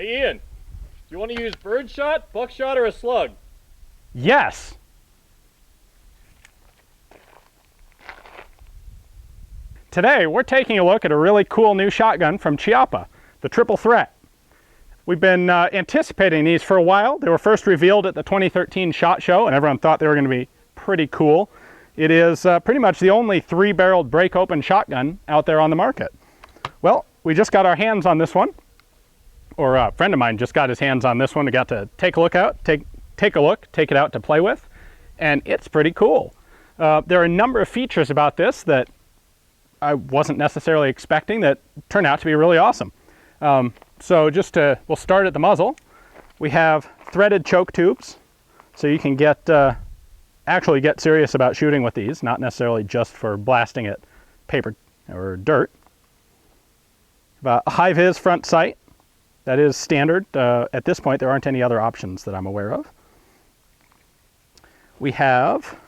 Hey Ian, do you want to use birdshot, buckshot, or a slug? Yes. Today we're taking a look at a really cool new shotgun from Chiappa, the Triple Threat. We've been anticipating these for a while. They were first revealed at the 2013 SHOT Show and everyone thought they were going to be pretty cool. It is pretty much the only 3-barreled break-open shotgun out there on the market. Well, we just got our hands on this one, or a friend of mine just got his hands on this one. We got to take a look, take it out to play with, and it's pretty cool. There are a number of features about this that I wasn't necessarily expecting that turned out to be really awesome. So we'll start at the muzzle. We have threaded choke tubes, so you can actually get serious about shooting with these, not necessarily just for blasting at paper or dirt. A high-vis front sight. That is standard. At this point, there aren't any other options that I'm aware of. We have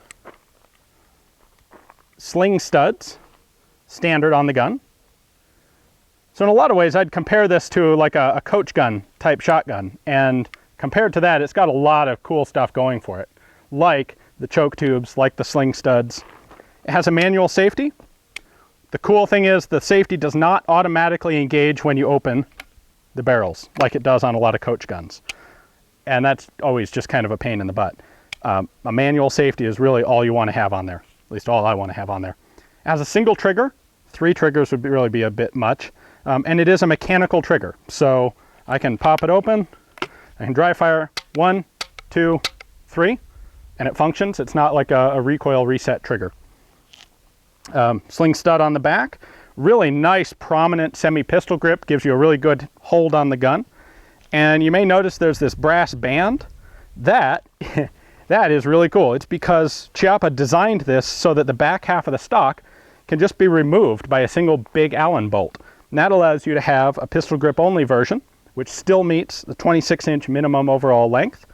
sling studs, standard on the gun. So in a lot of ways, I'd compare this to like a coach gun type shotgun. And compared to that, it's got a lot of cool stuff going for it, like the choke tubes, like the sling studs. It has a manual safety. The cool thing is the safety does not automatically engage when you open the barrels, like it does on a lot of coach guns. And that's always just kind of a pain in the butt. A manual safety is really all you want to have on there, at least all I want to have on there. It has a single trigger. 3 triggers would really be a bit much. And it is a mechanical trigger. So I can pop it open, I can dry fire 1, 2, 3, and it functions. It's not like a recoil reset trigger. Sling stud on the back. Really nice, prominent semi-pistol grip. Gives you a really good hold on the gun. And you may notice there's this brass band. That is really cool. It's because Chiappa designed this so that the back half of the stock can just be removed by a single big Allen bolt. And that allows you to have a pistol grip only version, which still meets the 26-inch minimum overall length.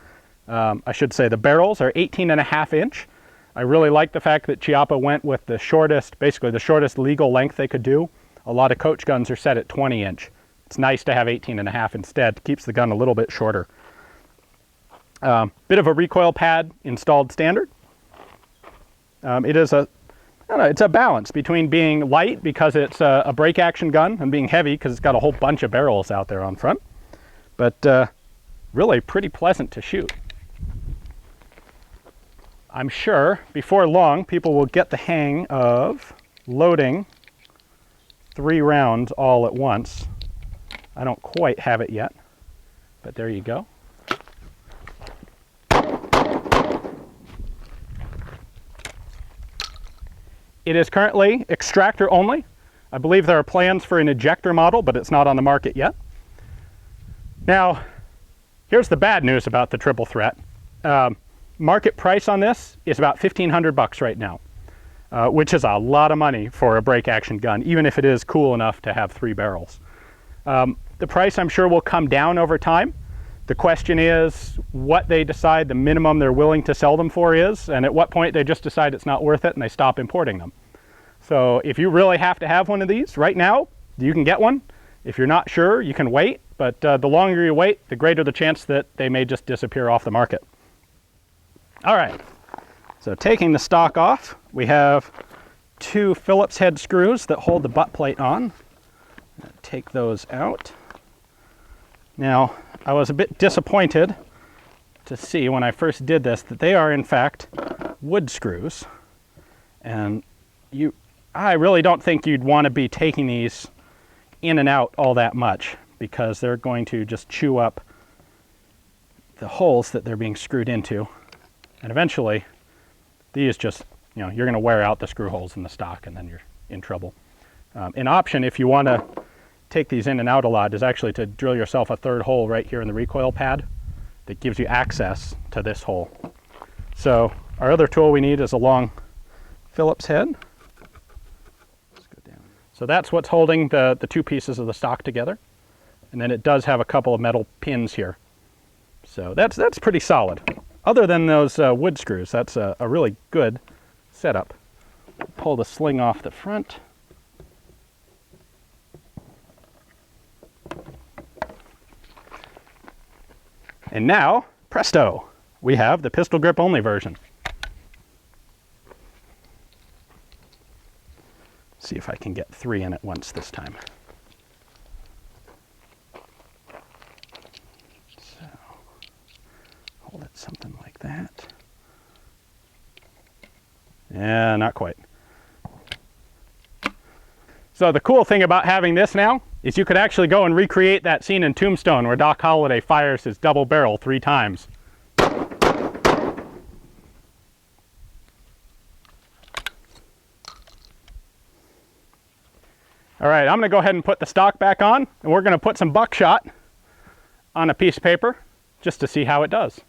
I should say the barrels are 18.5 inch. I really like the fact that Chiappa went with the shortest, basically the shortest legal length they could do. A lot of coach guns are set at 20 inch. It's nice to have 18.5 instead. Keeps the gun a little bit shorter. Bit of a recoil pad installed standard. It is it's a balance between being light because it's a break action gun and being heavy because it's got a whole bunch of barrels out there on front. But really pretty pleasant to shoot. I'm sure before long people will get the hang of loading 3 rounds all at once. I don't quite have it yet, but there you go. It is currently extractor only. I believe there are plans for an ejector model, but it's not on the market yet. Now, here's the bad news about the Triple Threat. Market price on this is about $1,500 right now, which is a lot of money for a break action gun, even if it is cool enough to have 3 barrels. The price I'm sure will come down over time. The question is what they decide the minimum they're willing to sell them for is, and at what point they just decide it's not worth it and they stop importing them. So if you really have to have one of these right now, you can get one. If you're not sure, you can wait, but the longer you wait, the greater the chance that they may just disappear off the market. All right, so taking the stock off, we have 2 Phillips head screws that hold the butt plate on. Take those out. Now, I was a bit disappointed to see when I first did this that they are in fact wood screws. And I really don't think you'd want to be taking these in and out all that much because they're going to just chew up the holes that they're being screwed into. And eventually, these just, you're going to wear out the screw holes in the stock and then you're in trouble. An option if you want to take these in and out a lot is actually to drill yourself a 3rd hole right here in the recoil pad that gives you access to this hole. So our other tool we need is a long Phillips head. Let's go down. So that's what's holding the 2 pieces of the stock together. And then it does have a couple of metal pins here. So that's pretty solid. Other than those wood screws, that's a really good setup. Pull the sling off the front. And now, presto, we have the pistol grip only version. See if I can get 3 in at once this time. So, hold it something like that. Yeah, not quite. So the cool thing about having this now is you could actually go and recreate that scene in Tombstone where Doc Holliday fires his double barrel 3 times. All right, I'm going to go ahead and put the stock back on, and we're going to put some buckshot on a piece of paper just to see how it does.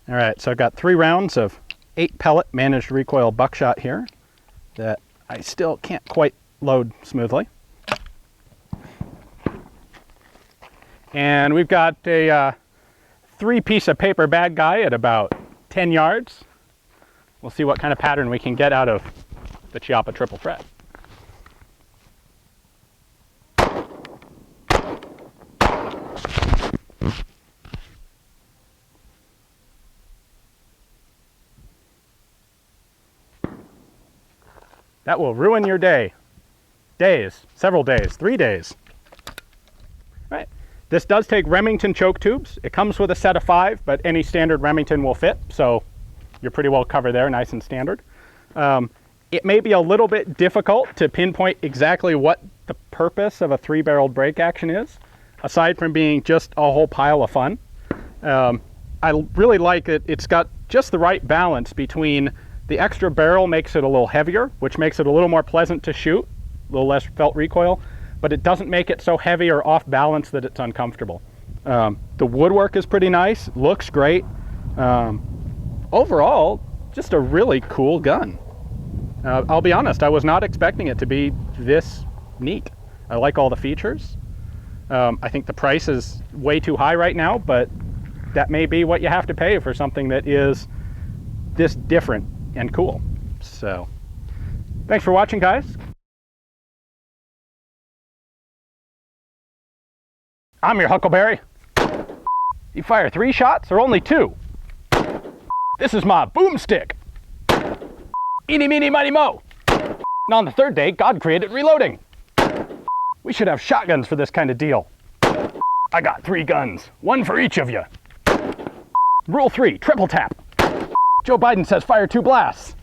All right, so I've got 3 rounds of 8 pellet managed recoil buckshot here that I still can't quite load smoothly. And we've got a 3-piece of paper bag guy at about 10 yards. We'll see what kind of pattern we can get out of the Chiappa triple threat. That will ruin your day. Days, several days, 3 days. Right. This does take Remington choke tubes. It comes with a set of 5, but any standard Remington will fit, so you're pretty well covered there, nice and standard. It may be a little bit difficult to pinpoint exactly what the purpose of a 3-barreled break action is, aside from being just a whole pile of fun. I really like it. It's got just the right balance between the extra barrel makes it a little heavier, which makes it a little more pleasant to shoot, a little less felt recoil, but it doesn't make it so heavy or off balance that it's uncomfortable. The woodwork is pretty nice, looks great. Overall, just a really cool gun. I'll be honest, I was not expecting it to be this neat. I like all the features. I think the price is way too high right now, but that may be what you have to pay for something that is this different and cool. So, thanks for watching, guys. I'm your Huckleberry. You fire 3 shots or only 2? This is my boomstick. Eeny, meeny, miny, mo. And on the 3rd day, God created reloading. We should have shotguns for this kind of deal. I got 3 guns, 1 for each of you. Rule 3, triple tap. Joe Biden says fire 2 blasts.